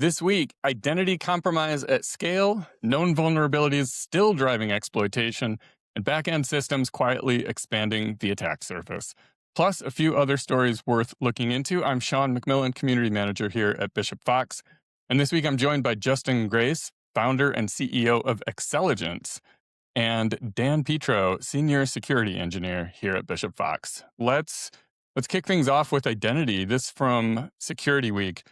This week, identity compromise at scale, known vulnerabilities still driving exploitation, and backend systems quietly expanding the attack surface. Plus, a few other stories worth looking into. I'm Sean McMillan, Community Manager here at Bishop Fox. And this week, I'm joined by Justin Grace, founder and CEO of Xcelligence, and Dan Petro, Senior Security Engineer here at Bishop Fox. Let's kick things off with identity. This from Security Week.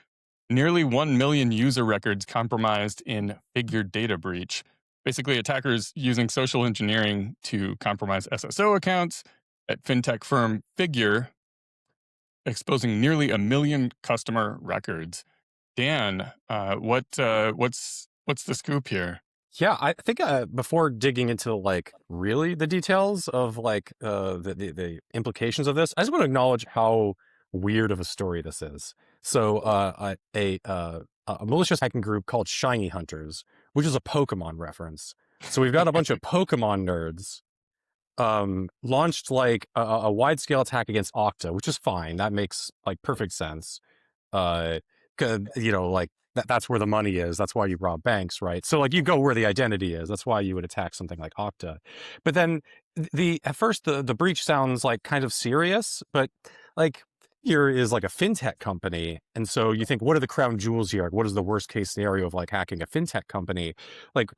Nearly 1 million user records compromised in Figure data breach. Basically, attackers using social engineering to compromise SSO accounts at fintech firm Figure, exposing nearly 1 million customer records. Dan, what's the scoop here? Yeah, I think before digging into like really the details of like the implications of this, I just want to acknowledge how weird of a story this is. So a malicious hacking group called Shiny Hunters, which is a Pokemon reference. So we've got a bunch of Pokemon nerds launched like a wide scale attack against Okta, which is fine. That makes like perfect sense. 'Cause, like that's where the money is. That's why you rob banks, right? So like you go where the identity is. That's why you would attack something like Okta. But then at first the breach sounds like kind of serious, but like here is like a fintech company. And so you think, what are the crown jewels here? What is the worst case scenario of like hacking a fintech company? Like,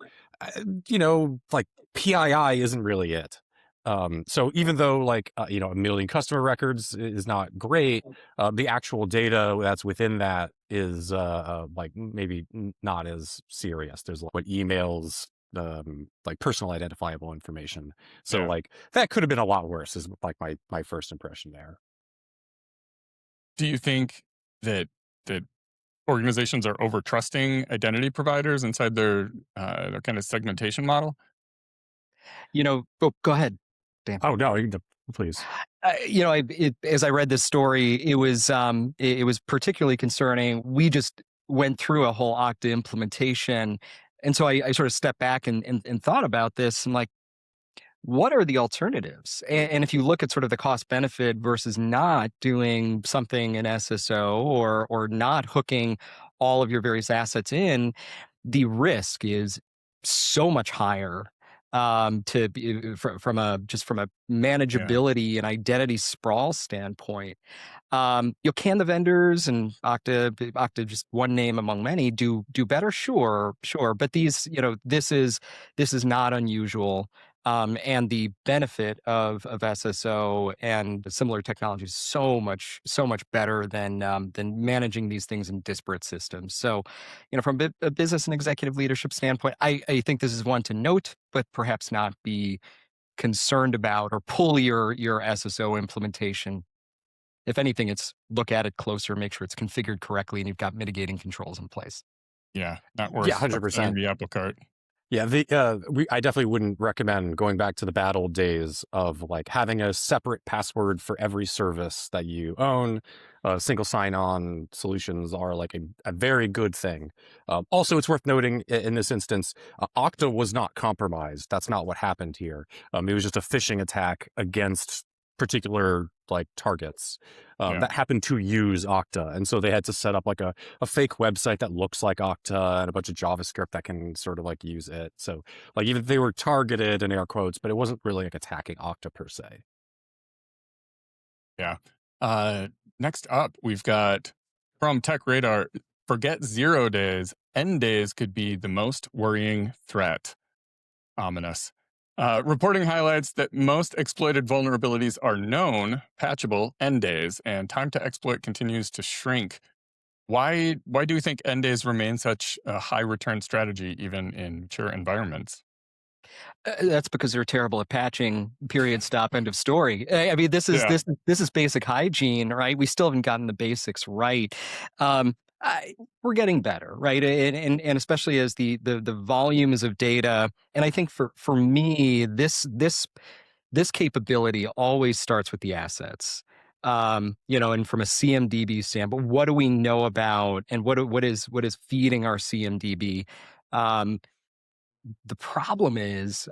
like PII isn't really it. So even though like, 1 million customer records is not great, the actual data that's within that is like maybe not as serious. There's like emails, like personal identifiable information. So Yeah. like that could have been a lot worse is like my first impression there. Do you think that organizations are over trusting identity providers inside their kind of segmentation model? Go ahead, Dan. Oh no, please. As I read this story, it was particularly concerning. We just went through a whole Okta implementation, and so I sort of stepped back and thought about this. And like, what are the alternatives? And if you look at sort of the cost benefit versus not doing something in SSO or not hooking all of your various assets in, the risk is so much higher to be from a manageability and identity sprawl standpoint. Can the vendors and Okta, just one name among many, do better? Sure, but this is not unusual. And the benefit of SSO and similar technologies is so much better than managing these things in disparate systems. So, from a business and executive leadership standpoint, I think this is one to note, but perhaps not be concerned about or pull your SSO implementation. If anything, it's look at it closer, make sure it's configured correctly, and you've got mitigating controls in place. Yeah, not Yeah, worth upsetting 100%. the apple cart. Yeah, I definitely wouldn't recommend going back to the bad old days of like having a separate password for every service that you own. Single sign-on solutions are like a very good thing. Also, it's worth noting in this instance, Okta was not compromised. That's not what happened here. It was just a phishing attack against particular like targets that happened to use Okta. And so they had to set up like a fake website that looks like Okta and a bunch of JavaScript that can sort of like use it. So like even if they were targeted in air quotes, but it wasn't really like attacking Okta per se. Yeah. Next up, we've got from Tech Radar, forget 0 days. End days could be the most worrying threat. Ominous. Reporting highlights that most exploited vulnerabilities are known, patchable, end days, and time to exploit continues to shrink. Why do you think end days remain such a high return strategy even in mature environments? That's because they're terrible at patching. Period. Stop. End of story. I mean, this is Yeah. this is basic hygiene, right? We still haven't gotten the basics right. Um, we're getting better, right? And especially as the volumes of data. And I think for me, this capability always starts with the assets. And from a CMDB standpoint, what do we know about, and what is feeding our CMDB? The problem is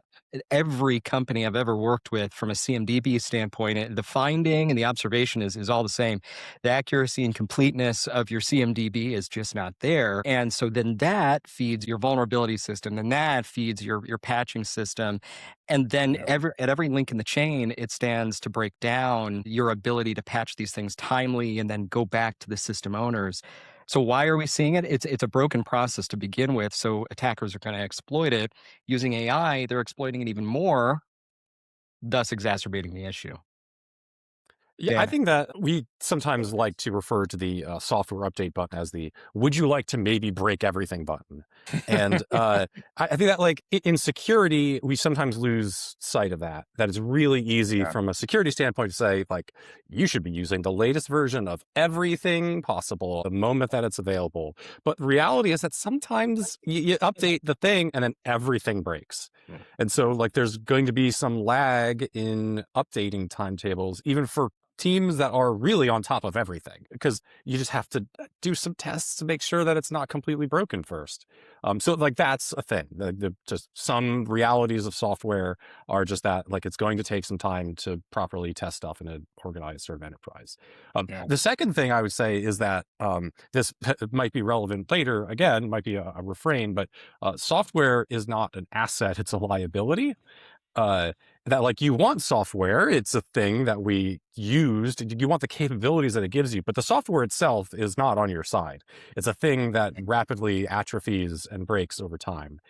every company I've ever worked with from a CMDB standpoint, the finding and the observation is all the same. The accuracy and completeness of your CMDB is just not there. And so then that feeds your vulnerability system, and that feeds your patching system. And then Yeah. at every link in the chain, it stands to break down your ability to patch these things timely and then go back to the system owners. So why are we seeing it? It's a broken process to begin with. So attackers are going to exploit it. Using AI, they're exploiting it even more, thus exacerbating the issue. Yeah, I Dan. think that we sometimes like to refer to the software update button as the "Would you like to maybe break everything" button, and I think that like in security, we sometimes lose sight of that. That it's really easy Yeah. from a security standpoint to say like you should be using the latest version of everything possible the moment that it's available. But the reality is that sometimes you update the thing and then everything breaks. Yeah. And so like there's going to be some lag in updating timetables, even for teams that are really on top of everything, because you just have to do some tests to make sure that it's not completely broken first. So like that's a thing. Just some realities of software are just that like it's going to take some time to properly test stuff in an organized sort of enterprise. Yeah. The second thing I would say is that this might be relevant later. Again, might be a refrain, but software is not an asset; it's a liability. uh, that like you want software, it's a thing that we used. You want the capabilities that it gives you, but the software itself is not on your side. It's a thing that rapidly atrophies and breaks over time.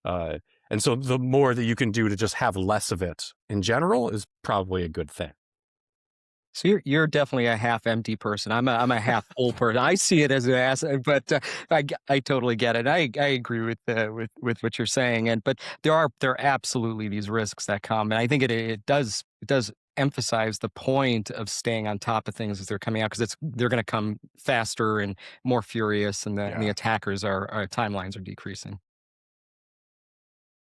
Uh, and so the more that you can do to just have less of it in general is probably a good thing. So you're definitely a half empty person. I'm a half full person. I see it as an asset, but I totally get it. I agree with what you're saying. And but there are absolutely these risks that come, and I think it does emphasize the point of staying on top of things as they're coming out, because they're going to come faster and more furious, and the Yeah. attackers are timelines are decreasing.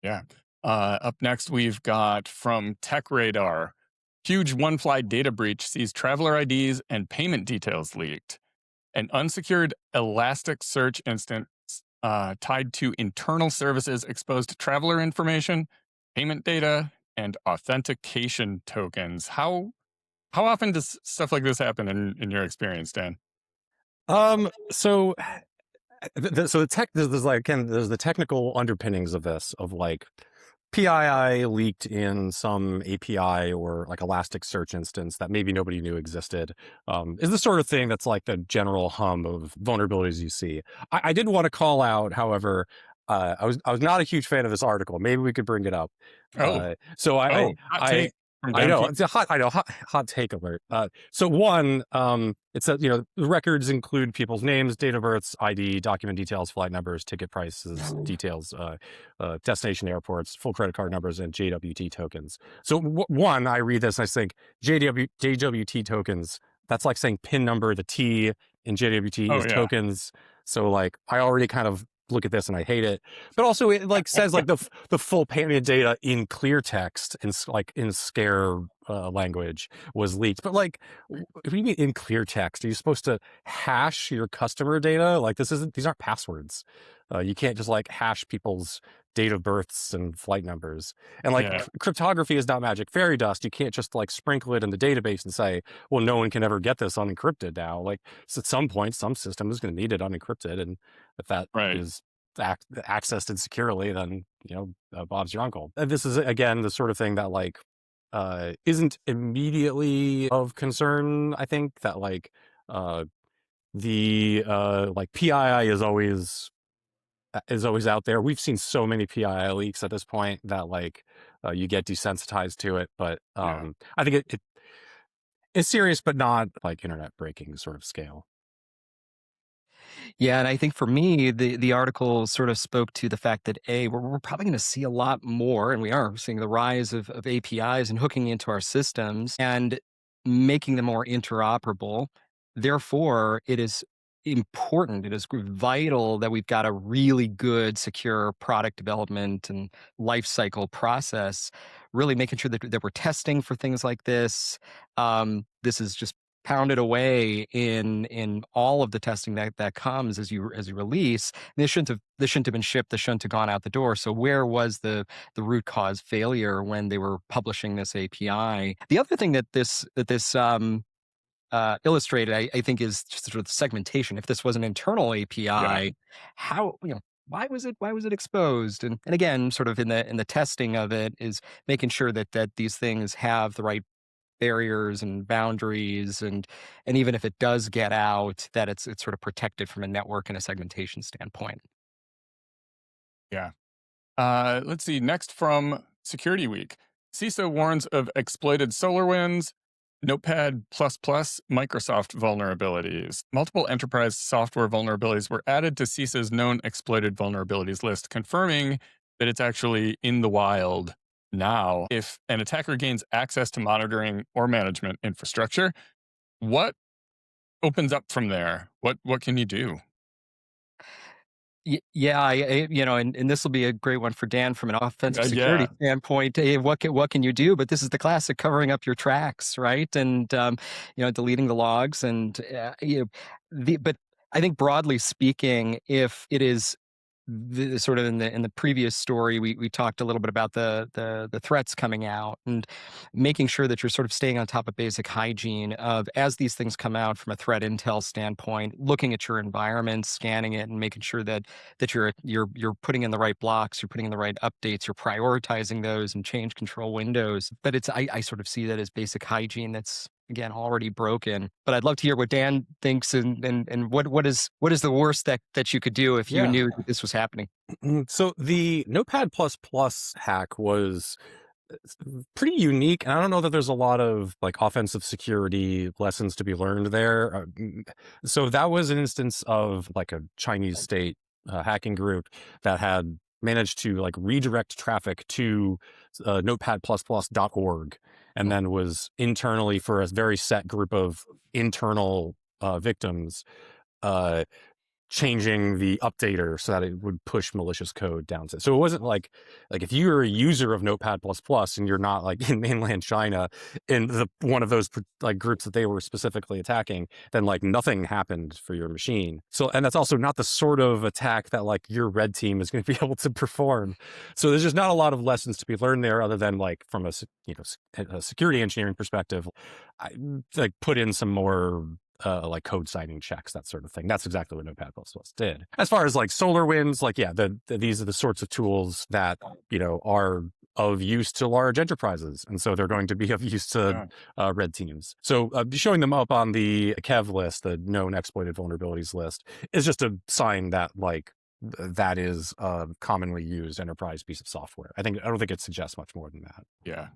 Yeah. Up next, we've got from Tech Radar. Huge one fly data breach sees traveler IDs and payment details leaked. An unsecured Elasticsearch instance tied to internal services exposed traveler information, payment data, and authentication tokens. How often does stuff like this happen in your experience, Dan? So so the tech there's like again there's the technical underpinnings of this of like PII leaked in some API or like Elasticsearch instance that maybe nobody knew existed, is the sort of thing that's like the general hum of vulnerabilities you see. I did want to call out, however, I was not a huge fan of this article. Maybe we could bring it up. Oh, So hot I take from I Dan know P. it's a hot take alert. So one, it says the records include people's names, date of births, ID, document details, flight numbers, ticket prices, details, destination airports, full credit card numbers, and JWT tokens. So one, I read this and I think JWT tokens. That's like saying PIN number. The T in JWT Oh is yeah, tokens. So like I already kind of look at this and I hate it. But also it like says like the full payment data in clear text and like in scare language was leaked. But like, if you mean in clear text, are you supposed to hash your customer data? Like these aren't passwords. You can't just like hash people's date of births and flight numbers. And like yeah, cryptography is not magic fairy dust. You can't just like sprinkle it in the database and say, well, no one can ever get this unencrypted now. Like so at some point, some system is going to need it unencrypted, and if that right, is accessed insecurely, then Bob's your uncle. And this is again the sort of thing that like isn't immediately of concern. I think that like the like PII is always out there. We've seen so many PII leaks at this point that like you get desensitized to it. But yeah, I think it's serious, but not like internet breaking sort of scale. Yeah, and I think for me, the article sort of spoke to the fact that we're probably going to see a lot more, and we are seeing the rise of APIs and hooking into our systems and making them more interoperable. Therefore, it is important, it is vital that we've got a really good, secure product development and life cycle process, really making sure that we're testing for things like this. This is just pounded away in all of the testing that comes as you release. And this shouldn't have been shipped. This shouldn't have gone out the door. So where was the root cause failure when they were publishing this API? The other thing that this illustrated, I think, is just sort of the segmentation. If this was an internal API, how, why was it exposed? And again, sort of in the testing of it, is making sure that these things have the right barriers and boundaries, and even if it does get out, that it's sort of protected from a network and a segmentation standpoint. Yeah. Let's see. Next from Security Week, CISA warns of exploited SolarWinds, Notepad++ Microsoft vulnerabilities. Multiple enterprise software vulnerabilities were added to CISA's known exploited vulnerabilities list, confirming that it's actually in the wild now. If an attacker gains access to monitoring or management infrastructure, what opens up from there? What can you do? Yeah, and this will be a great one for Dan from an offensive security Yeah, standpoint. What can you do? But this is the classic covering up your tracks, right? And deleting the logs, and but I think broadly speaking, if it is sort of in the previous story, we talked a little bit about the threats coming out, and making sure that you're sort of staying on top of basic hygiene of, as these things come out from a threat intel standpoint, looking at your environment, scanning it, and making sure that you're putting in the right blocks, you're putting in the right updates, you're prioritizing those and change control windows. But I sort of see that as basic hygiene that's, again, already broken. But I'd love to hear what Dan thinks, and what is the worst that you could do if you Yeah. knew that this was happening. So the Notepad++ hack was pretty unique, and I don't know that there's a lot of like offensive security lessons to be learned there. So that was an instance of like a Chinese state hacking group that had managed to like redirect traffic to notepad++.org, and then was internally, for a very set group of internal victims, uh, changing the updater so that it would push malicious code down to. So it wasn't like if you're a user of Notepad++ and you're not like in mainland China in the one of those like groups that they were specifically attacking, then like nothing happened for your machine. So, and that's also not the sort of attack that like your red team is going to be able to perform. So there's just not a lot of lessons to be learned there, other than like from a security engineering perspective, I like put in some more like code signing checks, that sort of thing. That's exactly what Notepad++ did. As far as like SolarWinds, like, yeah, these are the sorts of tools that, are of use to large enterprises. And so they're going to be of use to red teams. So showing them up on the KEV list, the known exploited vulnerabilities list, is just a sign that like that is a commonly used enterprise piece of software. I don't think it suggests much more than that. yeah.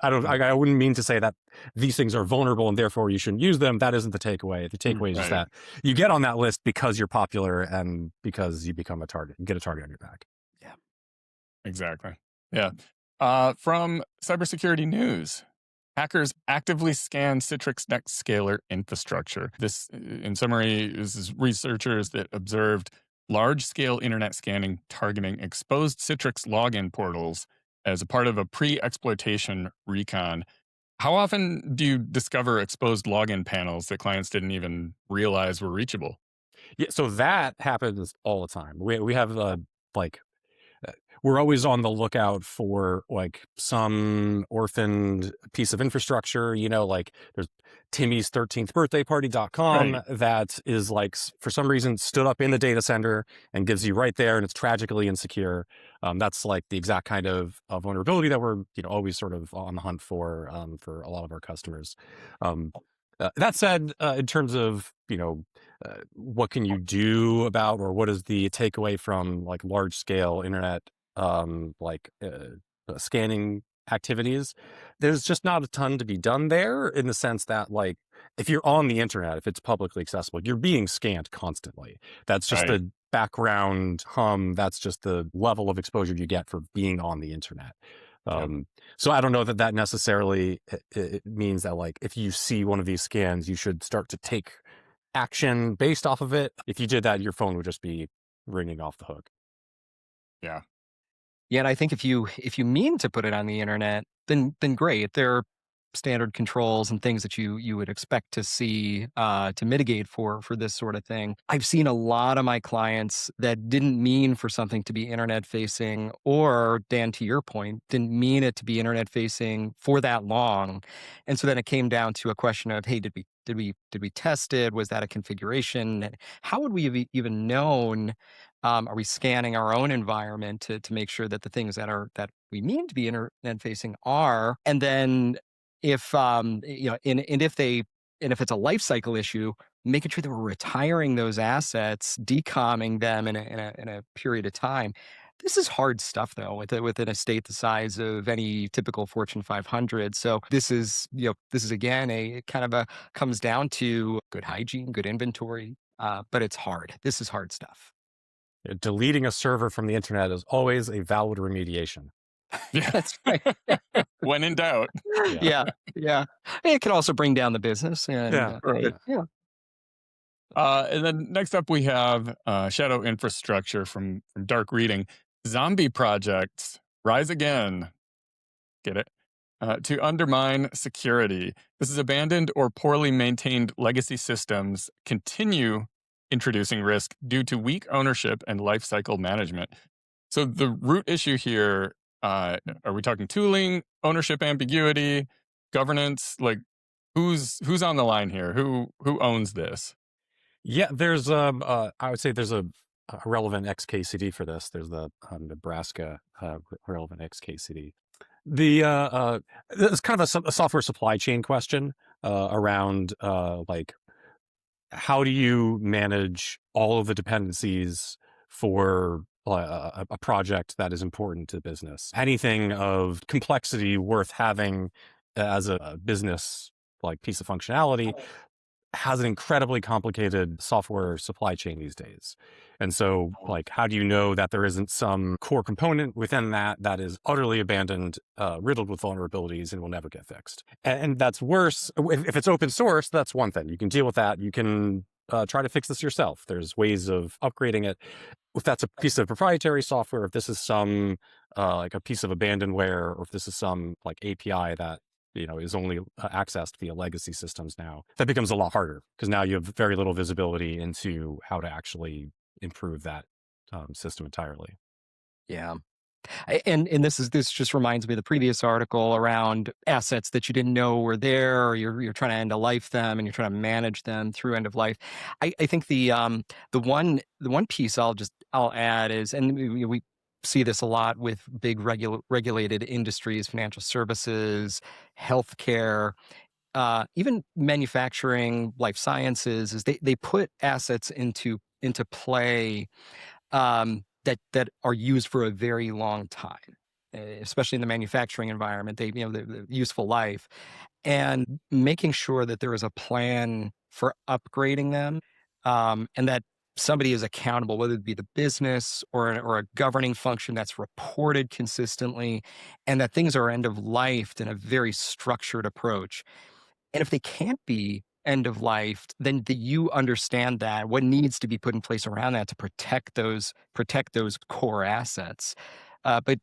I wouldn't mean to say that these things are vulnerable and therefore you shouldn't use them. That isn't the takeaway. The takeaway is just Right. that you get on that list because you're popular and because you become a target. You get a target on your back. Exactly. Yeah. From Cybersecurity News, hackers actively scan Citrix Nextscaler infrastructure. This, in summary, is researchers that observed large-scale internet scanning targeting exposed Citrix login portals as a part of a pre-exploitation recon. How often do you discover exposed login panels that clients didn't even realize were reachable? Yeah, so that happens all the time. We have like we're always on the lookout for like some orphaned piece of infrastructure, like there's Timmy's 13th birthday party.com Right. that is like, for some reason, stood up in the data center and gives you right there, and it's tragically insecure. That's like the exact kind of vulnerability that we're, always sort of on the hunt for a lot of our customers. That said, in terms of, what can you do about, or what is the takeaway from like large scale internet scanning activities, there's just not a ton to be done there, in the sense that like if you're on the internet, if it's publicly accessible, you're being scanned constantly. That's just Right. the background hum. That's just the level of exposure you get for being on the internet. Yep. So I don't know that necessarily it means that like if you see one of these scans, you should start to take action based off of it. If you did that, your phone would just be ringing off the hook. Yeah. Yeah, and I think if you mean to put it on the internet, then great. There standard controls and things that you would expect to see to mitigate for this sort of thing. I've seen a lot of my clients that didn't mean for something to be internet facing, or Dan, to your point, didn't mean it to be internet facing for that long, and so then it came down to a question of, hey, did we test it? Was that a configuration? And how would we have even known? Are we scanning our own environment to make sure that the things that we mean to be internet facing are? And then if and if it's a life cycle issue, making sure that we're retiring those assets, decomming them in a period of time. This is hard stuff, though, with an estate the size of any typical Fortune 500. So this is again it kind of comes down to good hygiene, good inventory, but it's hard. This is hard stuff. Deleting a server from the internet is always a valid remediation. Yeah. That's right. When in doubt. Yeah. It can also bring down the business. And, Yeah. Right. yeah. And then next up, we have Shadow Infrastructure from Dark Reading. Zombie projects rise again. Get it? To undermine security. This is abandoned or poorly maintained legacy systems continue introducing risk due to weak ownership and lifecycle management. So the root issue here, are we talking tooling, ownership ambiguity, governance? Like, who's on the line here? Who owns this? Yeah, there's I would say there's a relevant XKCD for this. There's the Nebraska relevant XKCD. It's kind of a software supply chain question around like, how do you manage all of the dependencies for a project that is important to business? Anything of complexity worth having as a business like piece of functionality has an incredibly complicated software supply chain these days. And so, like, how do you know that there isn't some core component within that is utterly abandoned, riddled with vulnerabilities, and will never get fixed? And that's worse. If it's open source, that's one thing. You can deal with that. You can try to fix this yourself. There's ways of upgrading it. If that's a piece of proprietary software, if this is some like a piece of abandonware, or if this is some like API that is only accessed via legacy systems now, that becomes a lot harder because now you have very little visibility into how to actually improve that system entirely. Yeah. And this just reminds me of the previous article around assets that you didn't know were there, or you're trying to end of life them, and you're trying to manage them through end of life. I think the one piece I'll add is, and we see this a lot with big regulated industries, financial services, healthcare, even manufacturing, life sciences, is they put assets into play that are used for a very long time, especially in the manufacturing environment. The useful life, and making sure that there is a plan for upgrading them, and that somebody is accountable, whether it be the business or a governing function that's reported consistently, and that things are end of life in a very structured approach. And if they can't be end of life, then you understand that what needs to be put in place around that to protect those core assets. But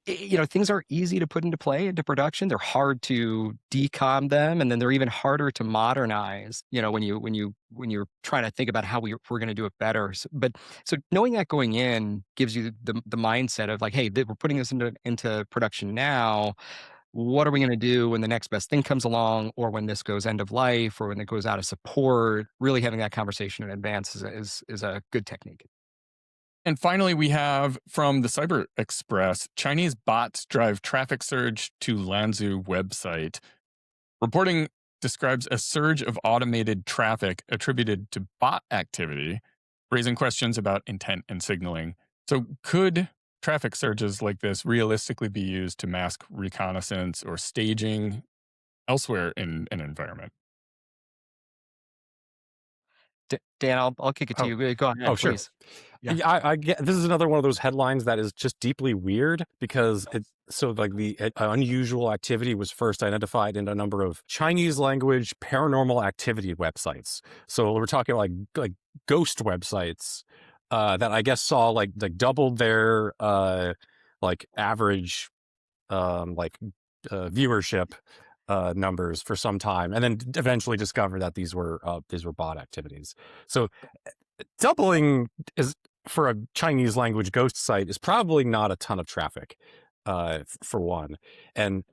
things are easy to put into play into production. They're hard to decom them, and then they're even harder to modernize. When you're trying to think about how we're going to do it better. So knowing that going in gives you the mindset of like, hey, we're putting this into production now. What are we going to do when the next best thing comes along, or when this goes end of life, or when it goes out of support? Really having that conversation in advance is a good technique. And finally, we have from the Cyber Express, Chinese bots drive traffic surge to Lanzhou website. Reporting describes a surge of automated traffic attributed to bot activity, raising questions about intent and signaling. So could traffic surges like this realistically be used to mask reconnaissance or staging elsewhere in an environment? Dan, I'll kick it to you. Go ahead, Sure. please. Yeah, I get this is another one of those headlines that is just deeply weird because the unusual activity was first identified in a number of Chinese language paranormal activity websites. So we're talking like ghost websites that I guess saw like doubled their like average viewership numbers for some time, and then eventually discover that these were bot activities. So doubling is, for a Chinese language ghost site, is probably not a ton of traffic, for one, and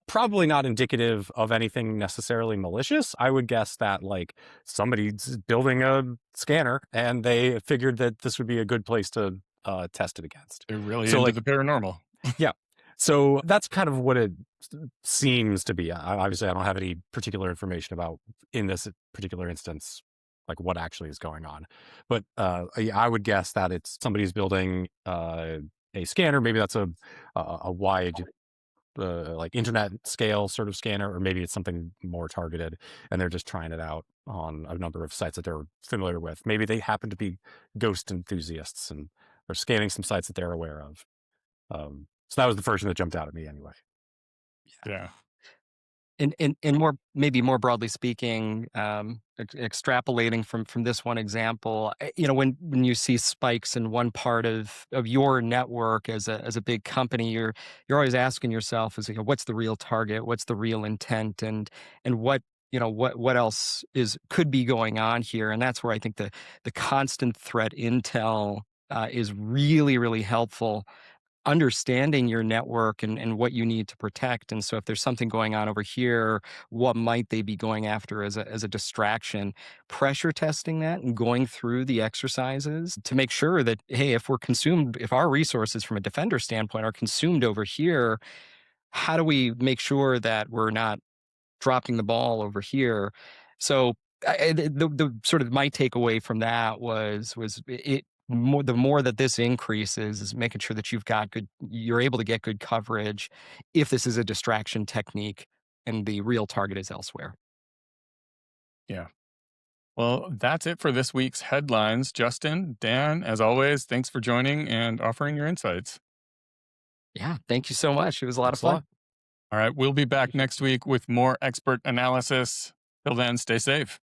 probably not indicative of anything necessarily malicious. I would guess that like somebody's building a scanner and they figured that this would be a good place to test it against. They're really So into like, the paranormal. yeah. So that's kind of what it seems to be. Obviously, I don't have any particular information about, in this particular instance, like what actually is going on. But I would guess that it's somebody's building a scanner. Maybe that's a wide, like internet scale sort of scanner, or maybe it's something more targeted, and they're just trying it out on a number of sites that they're familiar with. Maybe they happen to be ghost enthusiasts and are scanning some sites that they're aware of. So that was the first one that jumped out at me anyway. Yeah. And more, maybe more broadly speaking, extrapolating from this one example, when you see spikes in one part of your network as a big company, you're always asking yourself, is what's the real target, what's the real intent, and what what else could be going on here. And that's where I think the constant threat intel is really, really helpful, understanding your network and what you need to protect. And so if there's something going on over here, what might they be going after as a distraction? Pressure testing that and going through the exercises to make sure that, hey, if our resources from a defender standpoint are consumed over here, how do we make sure that we're not dropping the ball over here? So the sort of my takeaway from that was the more that this increases is making sure that you're able to get good coverage if this is a distraction technique and the real target is elsewhere. Yeah. Well, that's it for this week's headlines. Justin, Dan, as always, thanks for joining and offering your insights. Yeah, thank you so much. It was a lot of Thanks a lot. fun. All right, we'll be back next week with more expert analysis. Till then, stay safe.